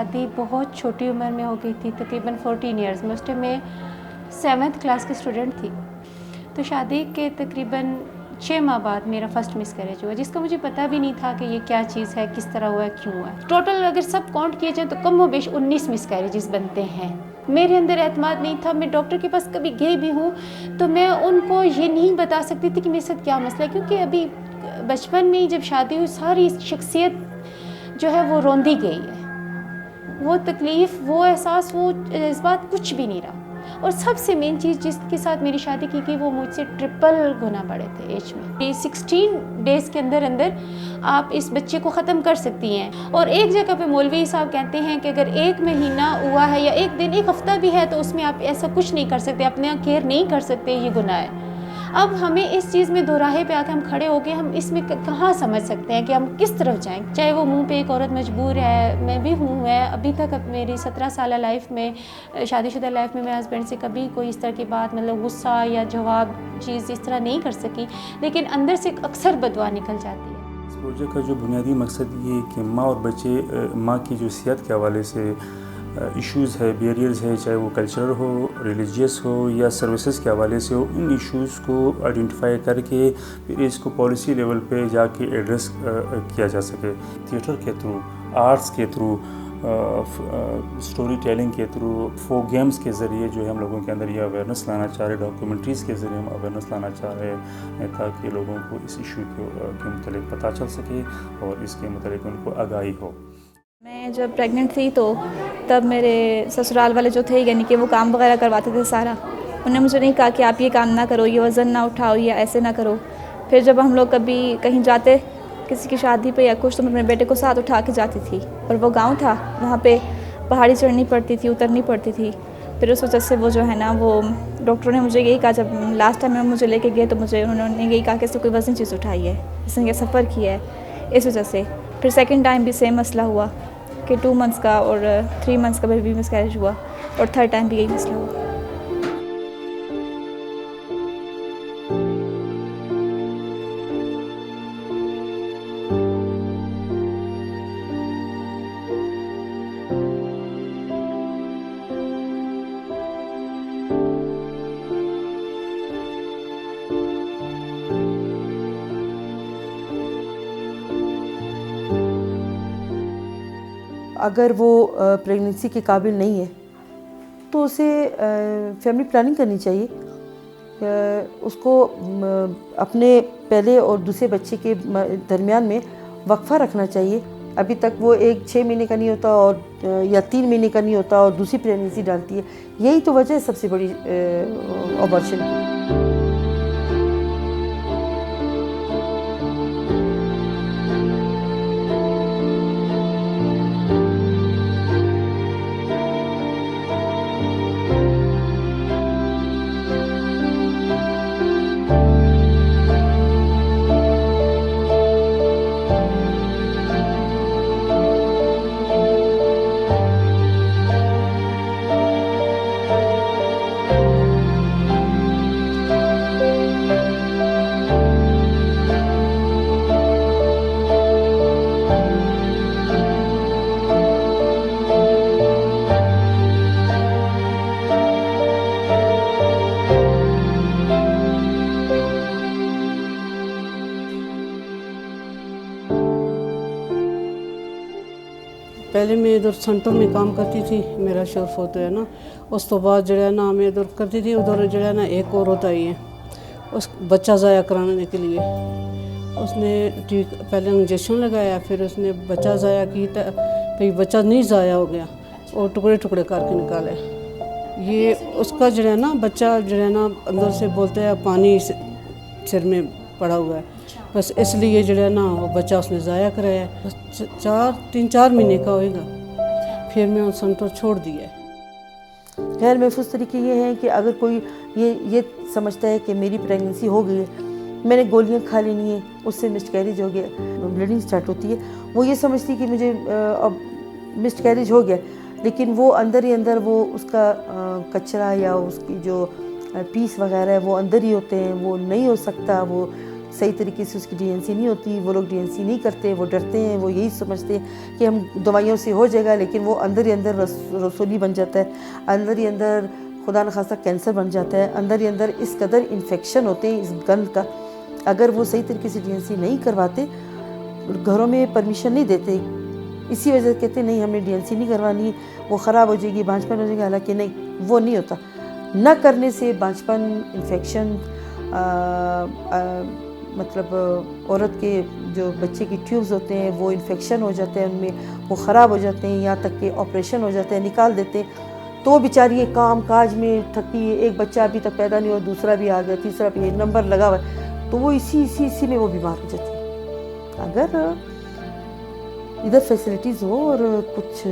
शादी बहुत छोटी उम्र में हो गई थी, तकरीबन 14 इयर्स में। उस टाइम मैं 7th क्लास की स्टूडेंट थी। तो शादी के तकरीबन 6 माह बाद मेरा फर्स्ट मिसकैरेज हुआ, जिसका मुझे पता भी नहीं था कि ये क्या चीज़ है, किस तरह हुआ है, क्यों हुआ है। टोटल अगर सब काउंट किए जाए तो कम व बेश 19 मिसकैरेजेस बनते हैं। मेरे अंदर एतमाद नहीं था। मैं डॉक्टर के पास कभी गई भी हूँ तो मैं उनको ये नहीं बता सकती थी कि मेरे साथ क्या मसला है, क्योंकि अभी बचपन में ही जब शादी हुई सारी शख्सियत जो है वो रोंदी गई है। वो तकलीफ़, वो एहसास, वो जज्बात कुछ भी नहीं रहा। और सबसे मेन चीज़ जिसके साथ मेरी शादी की गई वो मुझसे ट्रिपल गुना बड़े थे एज में। 16 डेज़ के अंदर अंदर आप इस बच्चे को ख़त्म कर सकती हैं। और एक जगह पे मौलवी साहब कहते हैं कि अगर 1 महीना हुआ है या 1 दिन, 1 हफ़्ता भी है तो उसमें आप ऐसा कुछ नहीं कर सकते, अपने केयर नहीं कर सकते, ये गुनाह है। अब हमें इस चीज़ में दोराहे पे आके हम खड़े हो गए, हम इसमें कहाँ समझ सकते हैं कि हम किस तरफ जाएं। चाहे वो मुंह पे एक औरत मजबूर है, मैं भी हूँ। मैं अभी तक मेरी 17 साल लाइफ में, शादीशुदा लाइफ में, मेरे हस्बैंड से कभी कोई इस तरह की बात, मतलब गुस्सा या जवाब चीज़ इस तरह नहीं कर सकी, लेकिन अंदर से अक्सर बदुआ निकल जाती है। इस प्रोजेक्ट का जो बुनियादी मकसद ये है कि माँ और बच्चे, माँ की जो सेहत के हवाले से इश्यूज़ है, बैरियर्स है, चाहे वो कल्चरल हो, रिलीजियस हो या सर्विसेज के हवाले से हो, इन इश्यूज़ को आइडेंटिफाई करके फिर इसको पॉलिसी लेवल पे जाके एड्रेस किया जा सके। थिएटर के थ्रू, आर्ट्स के थ्रू, स्टोरी टेलिंग के थ्रू, फोक गेम्स के ज़रिए जो है हम लोगों के अंदर ये अवेयरनेस लाना चाह रहे, डॉक्यूमेंट्रीज़ के ज़रिए हम अवेयरनेस लाना चाह रहे हैं ताकि लोगों को इस इशू के मतलब पता चल सके और इसके मतलब उनको आगाही हो। मैं जब प्रेग्नेंट थी तो तब मेरे ससुराल वाले जो थे, यानी कि वो काम वगैरह करवाते थे सारा। उन्होंने मुझे नहीं कहा कि आप ये काम ना करो, ये वज़न ना उठाओ या ऐसे ना करो। फिर जब हम लोग कभी कहीं जाते, किसी की शादी पे या कुछ, तो मैं अपने बेटे को साथ उठा के जाती थी। और वो गांव था, वहाँ पे पहाड़ी चढ़नी पड़ती थी, उतरनी पड़ती थी। फिर उस वजह से वो जो है ना, वो डॉक्टरों ने मुझे यही कहा, जब लास्ट टाइम में मुझे लेके गए तो मुझे उन्होंने यही कहा कि इससे कोई वज़न चीज़ उठाई है, इसने ये सफ़र किया है, इस वजह से। फिर सेकेंड टाइम भी सेम मसला हुआ कि 2 मंथ्स का और 3 मंथ्स का बेबी मिसकैरेज हुआ, और थर्ड टाइम भी यही मसला हुआ। अगर वो प्रेगनेंसी के काबिल नहीं है तो उसे फैमिली प्लानिंग करनी चाहिए। उसको अपने पहले और दूसरे बच्चे के दरमियान में वक्फा रखना चाहिए। अभी तक वो 6 महीने का नहीं होता और या 3 महीने का नहीं होता और दूसरी प्रेगनेंसी डालती है। यही तो वजह है सबसे बड़ी अबॉर्शन की। पहले मैं इधर सेंटर में काम करती थी, मेरा शोर फोतो है ना। उस तो बाद जो है ना मैं इधर करती थी, उधर जो है ना एक और होता ही है उस बच्चा ज़ाया कराने के लिए। उसने ठीक पहले इंजेक्शन लगाया, फिर उसने बच्चा ज़ाया की, फिर बच्चा नहीं ज़ाया हो गया और टुकड़े टुकड़े करके निकाले। ये उसका जो है ना बच्चा जो है ना अंदर से बोलते हैं पानी सिर में पड़ा हुआ है, बस इसलिए जो है ना वो बच्चा उसने ज़ाया कराया। बस 3-4 महीने का होएगा, फिर मैं उस सेंटर छोड़ दिया। गैर महफूज तरीके ये हैं कि अगर कोई ये समझता है कि मेरी प्रेगनेंसी हो गई है, मैंने गोलियां खा लेनी है, उससे मिसकैरेज हो गया, ब्लीडिंग स्टार्ट होती है, वो ये समझती है कि मुझे अब मिसकैरेज हो गया, लेकिन वो अंदर ही अंदर वो उसका कचरा या उसकी जो पीस वगैरह है वो अंदर ही होते हैं, वो नहीं हो सकता, वो सही तरीके से उसकी डीएनसी नहीं होती, वो लोग डीएनसी नहीं करते, वो डरते हैं, वो यही समझते हैं कि हम दवाइयों से हो जाएगा, लेकिन वो अंदर ही अंदर रसोली बन जाता है, अंदर ही अंदर खुदा न खास्ता कैंसर बन जाता है, अंदर ही अंदर इस कदर इन्फेक्शन होते हैं इस गंद का। अगर वो सही तरीके से डीएनसी नहीं करवाते, घरों में परमिशन नहीं देते, इसी वजह से कहते नहीं हमने डीएनसी नहीं करवानी, वो ख़राब हो जाएगी, बांझपन हो जाएगा। हालांकि नहीं, वो नहीं होता। न करने से बांझपन, इन्फेक्शन, मतलब औरत के जो बच्चे की ट्यूब्स होते हैं वो इन्फेक्शन हो जाते हैं, उनमें वो ख़राब हो जाते हैं, यहाँ तक कि ऑपरेशन हो जाते हैं, निकाल देते हैं। तो बेचारी ये काम काज में थकी है, एक बच्चा अभी तक पैदा नहीं हुआ, दूसरा भी आ गया, तीसरा भी नंबर लगा हुआ है, तो वो इसी में वो बीमार हो जाती है। अगर इधर फैसिलिटीज़ हो और कुछ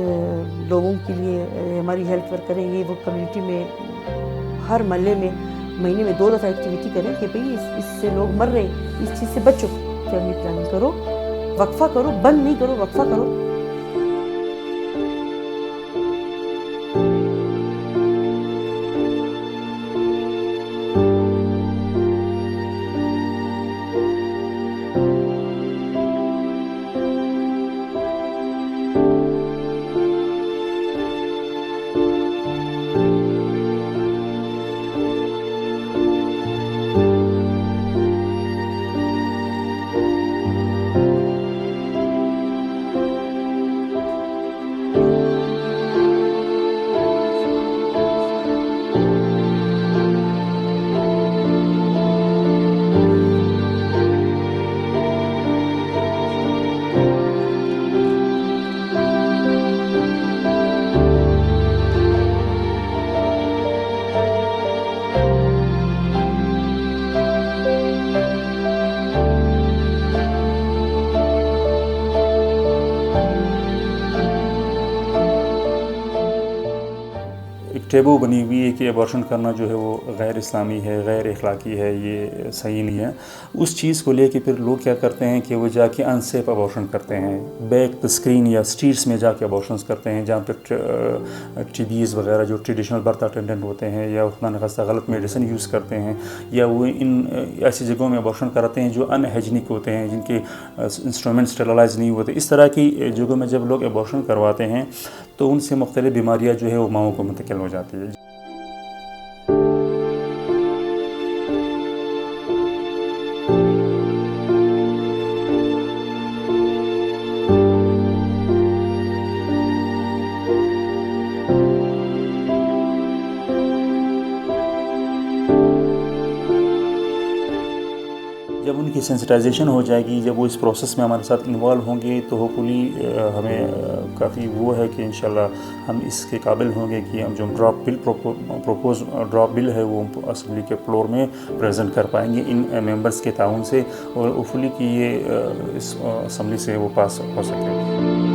लोगों के लिए हमारी हेल्थ वर्कर हैं, ये वो कम्युनिटी में हर महल्ले में महीने में 2 दफ़ा एक्टिविटी करें कि भाई इससे लोग मर रहे हैं, इस चीज़ से बचो, फैमिली प्लानिंग करो, वक्फा करो, बंद नहीं करो, वक्फा करो। टेबू बनी हुई है कि अबॉर्शन करना जो है वो गैर इस्लामी है, गैर अखलाकी है, ये सही नहीं है। उस चीज़ को लेके फिर लोग क्या करते हैं कि वो जाके अनसेफ अबॉर्शन करते हैं, बैक द स्क्रीन या स्ट्रीट्स में जाके अबॉर्शन करते हैं, जहाँ पर टीबीज़ वगैरह जो ट्रेडिशनल बर्थ अटेंडेंट होते हैं या उतना न खासा गलत मेडिसिन यूज़ करते हैं, या वो इन ऐसी जगहों में अबॉर्शन कराते हैं जो अनहाइजीनिक होते हैं, जिनके इंस्ट्रूमेंट स्टेरलाइज नहीं होते। इस तरह की जगहों में जब लोग अबॉर्शन करवाते हैं तो उनसे मुख्तलिफ बीमारियाँ जो है वो माओं को मुंतकिल हो जाती है। जब उनकी सेंसिटाइजेशन हो जाएगी, जब वो इस प्रोसेस में हमारे साथ इन्वॉल्व होंगे, तो होपफुली हमें काफ़ी वो है कि इंशाल्लाह हम इसके काबिल होंगे कि हम जो drop bill propose drop bill है वो असेंबली के फ्लोर में प्रेजेंट कर पाएंगे इन मेंबर्स के ताउन से, और होपफुली कि ये इस असेंबली से वो पास हो सके।